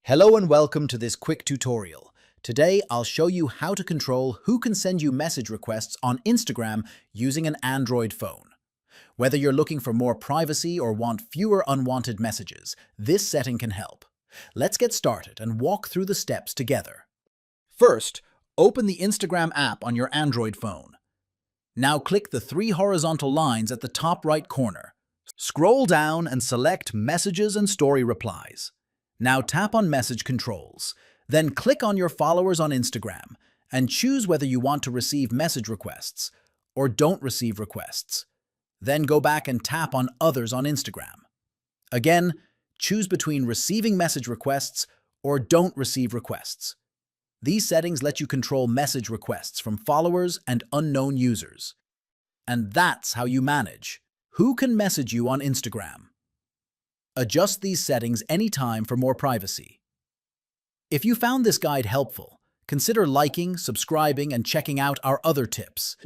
Hello and welcome to this quick tutorial. Today, I'll show you how to control who can send you message requests on Instagram using an Android phone. Whether you're looking for more privacy or want fewer unwanted messages, this setting can help. Let's get started and walk through the steps together. First, open the Instagram app on your Android phone. Now click the three horizontal lines at the top right corner. Scroll down and select Messages and Story Replies. Now tap on Message Controls. Then click on your followers on Instagram and choose whether you want to receive message requests or don't receive requests. Then go back and tap on Others on Instagram. Again, choose between receiving message requests or don't receive requests. These settings let you control message requests from followers and unknown users. And that's how you manage who can message you on Instagram. Adjust these settings anytime for more privacy. If you found this guide helpful, consider liking, subscribing, and checking out our other tips.